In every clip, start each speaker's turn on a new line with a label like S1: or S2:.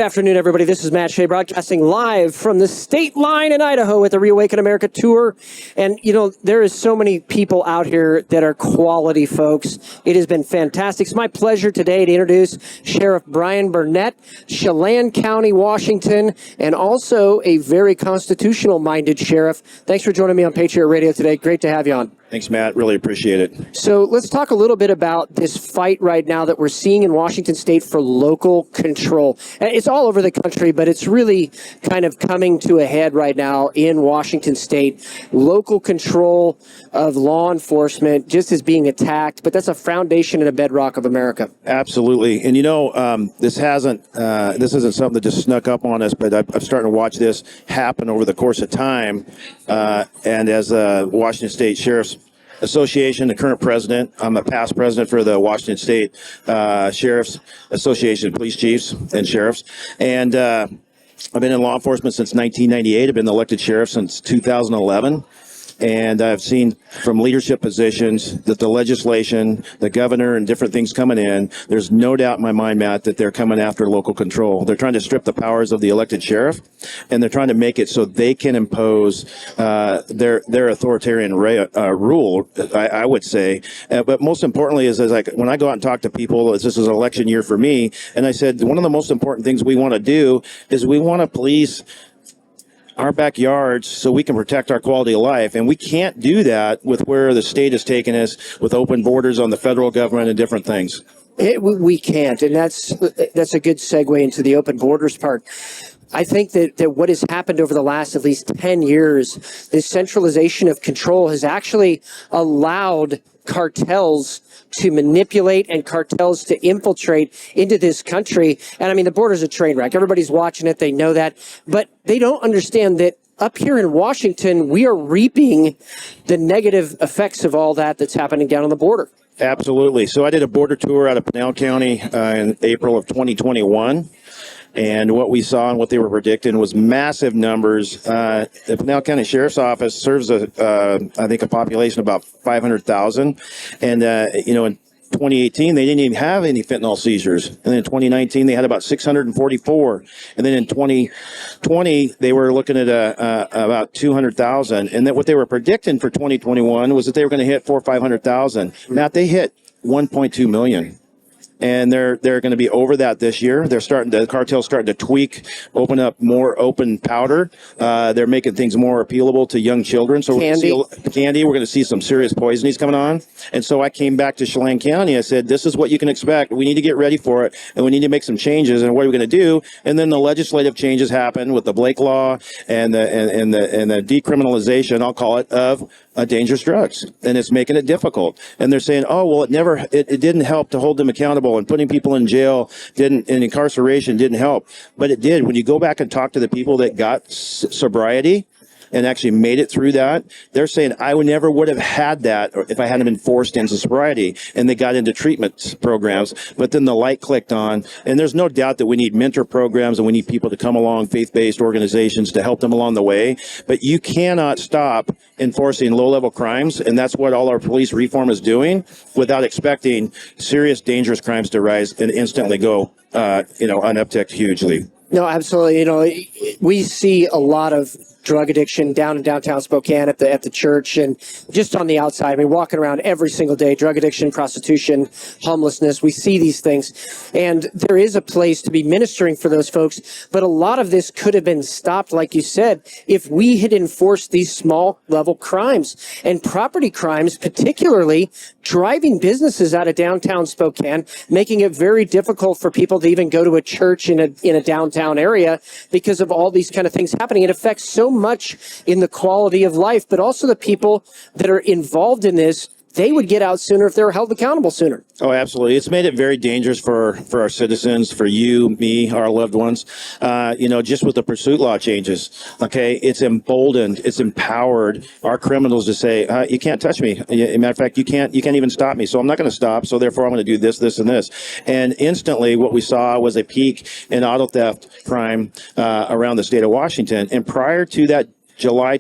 S1: Good afternoon, everybody. This is Matt Shea broadcasting live from the state line in Idaho with the Reawaken America tour. And, you know, there is so many people out here that are quality folks. It has been fantastic. It's my pleasure today to introduce Sheriff Brian Burnett, Chelan County, Washington, and also a very constitutional-minded sheriff. Thanks for joining me on Patriot Radio today. Great to have you on.
S2: Thanks, Matt. Really appreciate it.
S1: So let's talk a little bit about this fight right now that we're seeing in Washington State for local control. It's all over the country, but it's really kind of coming to a head right now in Washington State. Local control of law enforcement just is being attacked, but that's a foundation and a bedrock of America.
S2: Absolutely. And you know, this isn't something that just snuck up on us, but I'm starting to watch this happen over the course of time. And as a Washington State Sheriff's Association, the current president, I'm a past president for the Washington State Sheriff's Association, police chiefs and sheriffs. And I've been in law enforcement since 1998. I've been the elected sheriff since 2011. And I've seen from leadership positions that the legislation, the governor, and different things coming in, there's no doubt in my mind, Matt, that they're coming after local control. They're trying to strip the powers of the elected sheriff, and they're trying to make it so they can impose their authoritarian rule, I would say. But most importantly is like when I go out and talk to people, this is an election year for me, and I said one of the most important things we want to do is we want to police our backyards so we can protect our quality of life. And we can't do that with where the state has taken us with open borders on the federal government and different things.
S1: We can't. And that's a good segue into the open borders part. I think that what has happened over the last at least 10 years, this centralization of control has actually allowed cartels to manipulate and cartels to infiltrate into this country. And I mean, the border's a train wreck. Everybody's watching it. They know that. But they don't understand that up here in Washington, we are reaping the negative effects of all that's happening down on the border.
S2: Absolutely. So I did a border tour out of Pinal County in April of 2021. And what we saw and what they were predicting was massive numbers. The Pinal County Sheriff's Office serves I think a population of about 500,000. And, in 2018, they didn't even have any fentanyl seizures. And then in 2019, they had about 644. And then in 2020, they were looking at about 200,000. And then what they were predicting for 2021 was that they were going to hit 400,000 or 500,000. Now they hit 1.2 million. And they're going to be over that this year. The cartel's starting to tweak, open up more open powder. They're making things more appealable to young children. So we're going to see some serious poisonings coming on. And so I came back to Chelan County. I said, this is what you can expect. We need to get ready for it, and we need to make some changes. And what are we going to do? And then the legislative changes happen with the Blake Law and the decriminalization, I'll call it, of dangerous drugs. And it's making it difficult. And they're saying, oh, well, it didn't help to hold them accountable, and putting people in jail and incarceration didn't help. But it did. When you go back and talk to the people that got sobriety and actually made it through that, they're saying, I never would have had that if I hadn't been forced into sobriety. And they got into treatment programs, but then the light clicked on. And there's no doubt that we need mentor programs and we need people to come along, faith-based organizations to help them along the way. But you cannot stop enforcing low-level crimes, and that's what all our police reform is doing, without expecting serious, dangerous crimes to rise and instantly go, an uptick hugely.
S1: No, absolutely. We see a lot of drug addiction down in downtown Spokane at the church and just on the outside. I mean, walking around every single day, drug addiction, prostitution, homelessness. We see these things, and there is a place to be ministering for those folks. But a lot of this could have been stopped, like you said, if we had enforced these small level crimes and property crimes, particularly driving businesses out of downtown Spokane, making it very difficult for people to even go to a church in a downtown area because of all these kind of things happening. It affects so much in the quality of life, but also the people that are involved in this, they would get out sooner if they were held accountable sooner.
S2: Oh, absolutely. It's made it very dangerous for our citizens, for you, me, our loved ones. Just with the pursuit law changes, okay, it's emboldened, it's empowered our criminals to say, you can't touch me. As a matter of fact, you can't even stop me. So I'm not going to stop. So therefore I'm going to do this, this, and this. And instantly what we saw was a peak in auto theft crime around the state of Washington. And prior to that July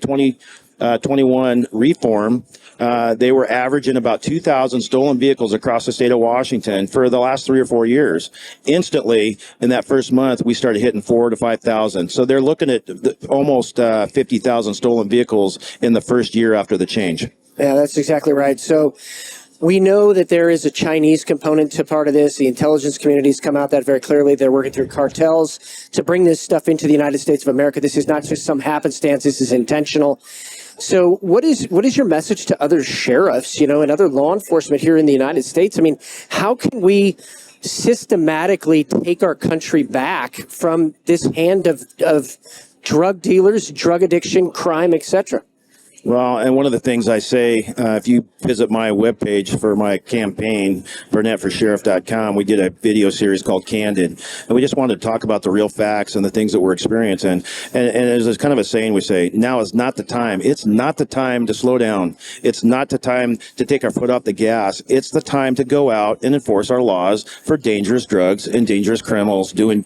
S2: 21 reform, they were averaging about 2,000 stolen vehicles across the state of Washington for the last 3 or 4 years. Instantly, in that first month, we started hitting 4,000 to 5,000. So they're looking at almost 50,000 stolen vehicles in the first year after the change.
S1: Yeah, that's exactly right. So we know that there is a Chinese component to part of this. The intelligence community's come out that very clearly. They're working through cartels to bring this stuff into the United States of America. This is not just some happenstance. This is intentional. So what is your message to other sheriffs, and other law enforcement here in the United States? I mean, how can we systematically take our country back from this hand of drug dealers, drug addiction, crime, etc.?
S2: Well, and one of the things I say, if you visit my webpage for my campaign, burnettforsheriff.com, we did a video series called Candid, and we just wanted to talk about the real facts and the things that we're experiencing. And there's kind of a saying we say, now is not the time. It's not the time to slow down. It's not the time to take our foot off the gas. It's the time to go out and enforce our laws for dangerous drugs and dangerous criminals doing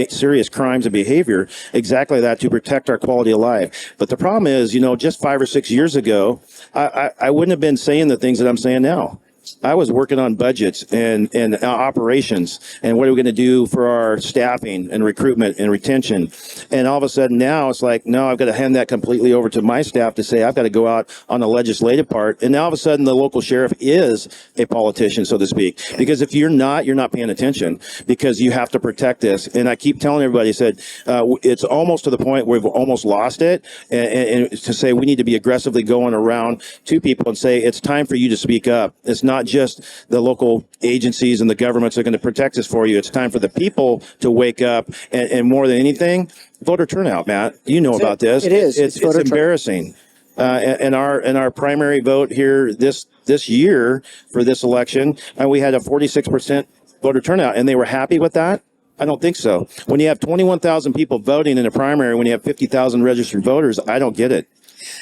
S2: serious crimes and behavior. Exactly that, to protect our quality of life. But the problem is, just 5 or 6 years ago, I wouldn't have been saying the things that I'm saying now. I was working on budgets and operations and what are we going to do for our staffing and recruitment and retention. And all of a sudden now it's like, no, I've got to hand that completely over to my staff to say I've got to go out on the legislative part. And now all of a sudden the local sheriff is a politician, so to speak. Because if you're not paying attention because you have to protect this. And I keep telling everybody, it's almost to the point where we've almost lost it. And to say we need to be aggressively going around to people and say it's time for you to speak up. It's not just the local agencies and the governments that are going to protect us for you. It's time for the people to wake up, and more than anything, voter turnout, Matt. You know about this.
S1: It is.
S2: It's embarrassing. And our primary vote here this year for this election, we had a 46% voter turnout, and they were happy with that. I don't think so. When you have 21,000 people voting in a primary, when you have 50,000 registered voters, I don't get it.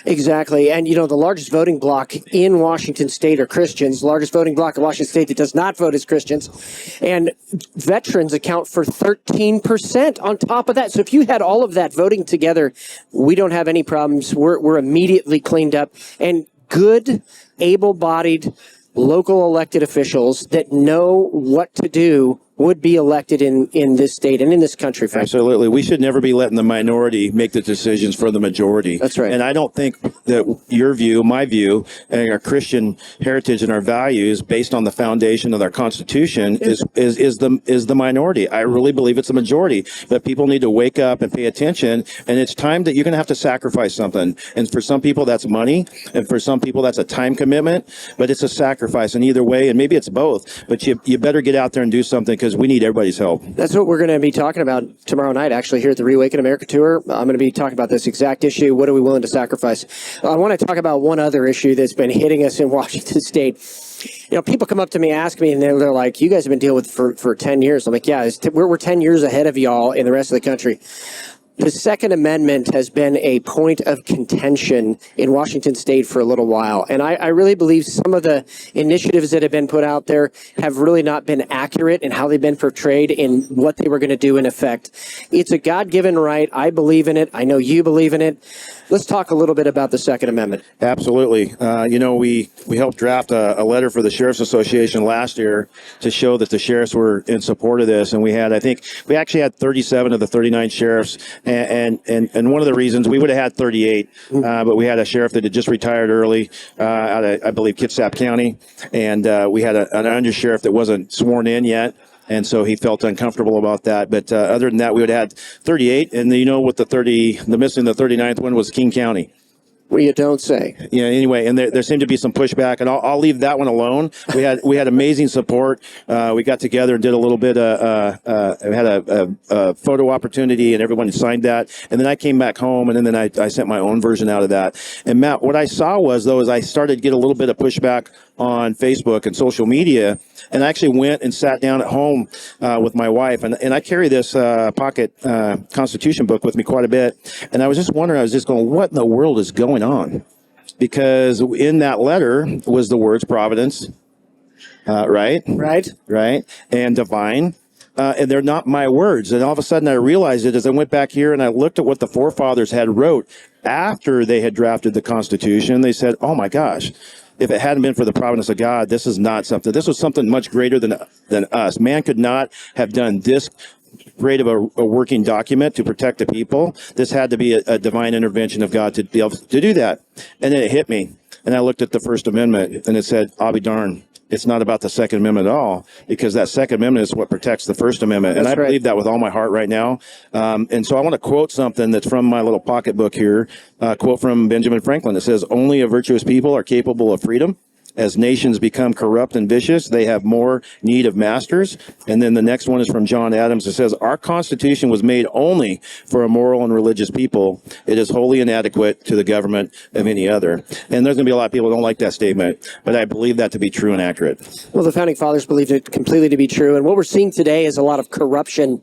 S1: Exactly. And, the largest voting bloc in Washington State are Christians. The largest voting bloc in Washington State that does not vote is Christians. And veterans account for 13% on top of that. So if you had all of that voting together, we don't have any problems. We're immediately cleaned up. And good, able-bodied local elected officials that know what to do would be elected in this state and in this country, frankly.
S2: Absolutely. We should never be letting the minority make the decisions for the majority.
S1: That's right.
S2: And I don't think that your view, my view, and our Christian heritage and our values based on the foundation of our Constitution is the minority. I really believe it's the majority. But people need to wake up and pay attention. And it's time that you're going to have to sacrifice something. And for some people, that's money. And for some people, that's a time commitment. But it's a sacrifice in either way. And maybe it's both. But you better get out there and do something, because we need everybody's help.
S1: That's what we're going to be talking about tomorrow night, actually, here at the Reawaken America Tour. I'm going to be talking about this exact issue. What are we willing to sacrifice? I want to talk about one other issue that's been hitting us in Washington State. People come up to me, ask me, and they're like, you guys have been dealing with for 10 years. I'm like, yeah, we're 10 years ahead of y'all in the rest of the country. The Second Amendment has been a point of contention in Washington State for a little while. And I really believe some of the initiatives that have been put out there have really not been accurate in how they've been portrayed in what they were going to do in effect. It's a God-given right. I believe in it. I know you believe in it. Let's talk a little bit about the Second Amendment.
S2: Absolutely. We helped draft a letter for the Sheriff's Association last year to show that the sheriffs were in support of this. And we actually had 37 of the 39 sheriffs. And one of the reasons we would have had 38, but we had a sheriff that had just retired early out of, I believe, Kitsap County. And we had an undersheriff that wasn't sworn in yet. And so he felt uncomfortable about that. But other than that, we would have had 38. And with the missing the 39th one was King County.
S1: Well, you don't say.
S2: Yeah. Anyway, and there seemed to be some pushback, and I'll leave that one alone. We had amazing support. We got together and did a little bit. We had a photo opportunity, and everyone signed that. And then I came back home, and then I sent my own version out of that. And Matt, what I saw was I started to get a little bit of pushback on Facebook and social media, and I actually went and sat down at home with my wife, and I carry this pocket Constitution book with me quite a bit, and I was just wondering, I was just going, what in the world is going on? Because in that letter was the words providence, right, and divine, and they're not my words. And all of a sudden I realized it as I went back here and I looked at what the forefathers had wrote after they had drafted the Constitution. They said, oh my gosh, if it hadn't been for the providence of God, this is not something. This was something much greater than us. Man could not have done this great of a working document to protect the people. This had to be a divine intervention of God to be able to do that. And then it hit me. And I looked at the First Amendment and it said, I'll be darned. It's not about the Second Amendment at all, because that Second Amendment is what protects the First Amendment. And I believe that with all my heart right now. And so I want to quote something that's from my little pocketbook here, quote from Benjamin Franklin. It says, only a virtuous people are capable of freedom. As nations become corrupt and vicious, they have more need of masters. And then the next one is from John Adams. It says, our Constitution was made only for a moral and religious people. It is wholly inadequate to the government of any other. And there's going to be a lot of people who don't like that statement, but I believe that to be true and accurate.
S1: Well, the Founding Fathers believed it completely to be true. And what we're seeing today is a lot of corruption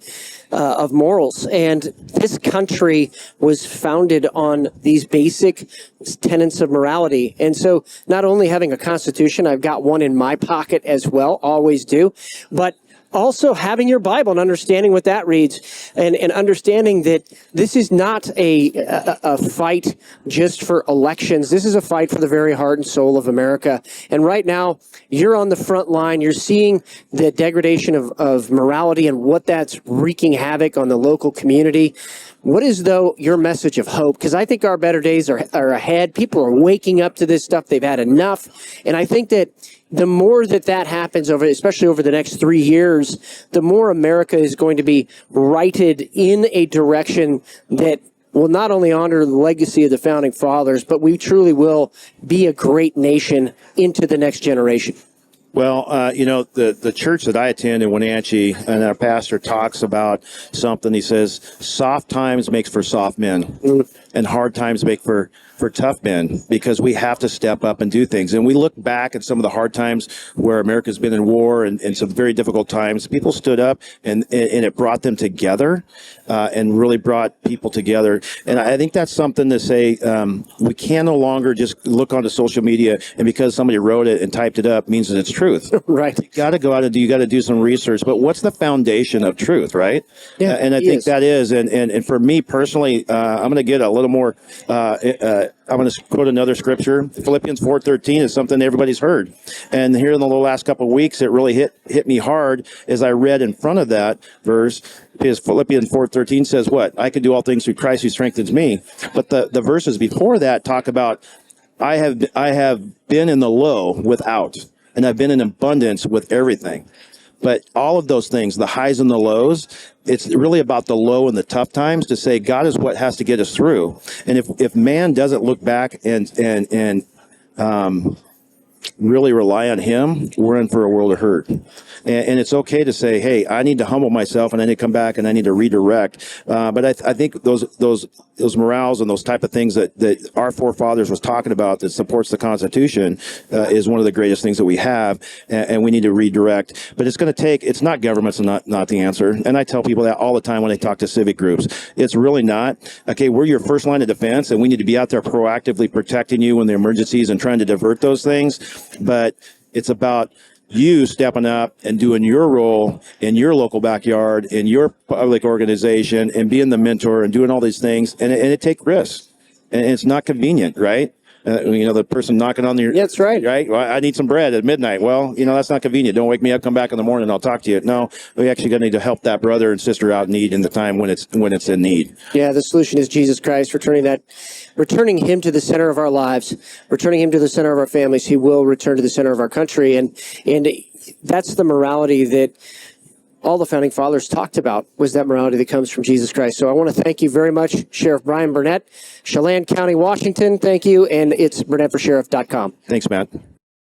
S1: of morals. And this country was founded on these basic tenets of morality. And so not only having a constitution, I've got one in my pocket as well, always do, but also having your Bible and understanding what that reads, and understanding that this is not a fight just for elections. This is a fight for the very heart and soul of America. And right now, you're on the front line. You're seeing the degradation of morality and what that's wreaking havoc on the local community. What is, though, your message of hope? Because I think our better days are ahead. People are waking up to this stuff. They've had enough. And I think that the more that happens, especially over the next 3 years, the more America is going to be righted in a direction that will not only honor the legacy of the Founding Fathers, but we truly will be a great nation into the next generation.
S2: Well, the church that I attend in Wenatchee, and our pastor talks about something. He says, soft times makes for soft men, and hard times make for tough men, because we have to step up and do things. And we look back at some of the hard times where America's been in war and some very difficult times. People stood up and it brought them together, and really brought people together. And I think that's something to say. We can no longer just look onto social media, and because somebody wrote it and typed it up means that it's truth.
S1: Right.
S2: You got to go out and you got to do some research. But what's the foundation of truth, right?
S1: Yeah,
S2: and I think that is. And for me personally, I'm going to get a little more. I'm going to quote another scripture. Philippians 4:13 is something everybody's heard. And here in the last couple of weeks, it really hit me hard as I read in front of that verse. Because Philippians 4:13 says what? I can do all things through Christ who strengthens me. But the verses before that talk about, I have been in the low without, and I've been in abundance with everything. But all of those things, the highs and the lows, it's really about the low and the tough times, to say God is what has to get us through. And if man doesn't look back and really rely on him, we're in for a world of hurt. And it's okay to say, hey, I need to humble myself, and I need to come back, and I need to redirect. But I think those morals and those type of things that our forefathers was talking about that supports the Constitution is one of the greatest things that we have, and we need to redirect. But it's not government's not the answer. And I tell people that all the time when I talk to civic groups. It's really not. Okay, we're your first line of defense, and we need to be out there proactively protecting you when the emergencies and trying to divert those things. But it's about you stepping up and doing your role in your local backyard, in your public organization, and being the mentor and doing all these things. And it takes risks. And it's not convenient, right? The person knocking on your...
S1: That's right.
S2: Right? Well, I need some bread at midnight. Well, that's not convenient. Don't wake me up, come back in the morning, and I'll talk to you. No, we actually going to need to help that brother and sister out in need in the time when it's in need.
S1: Yeah, the solution is Jesus Christ, returning him to the center of our lives, returning him to the center of our families. He will return to the center of our country. And that's the morality that all the Founding Fathers talked about, was that morality that comes from Jesus Christ. So I want to thank you very much, Sheriff Brian Burnett, Chelan County, Washington. Thank you. And it's BurnettForSheriff.com.
S2: Thanks, Matt.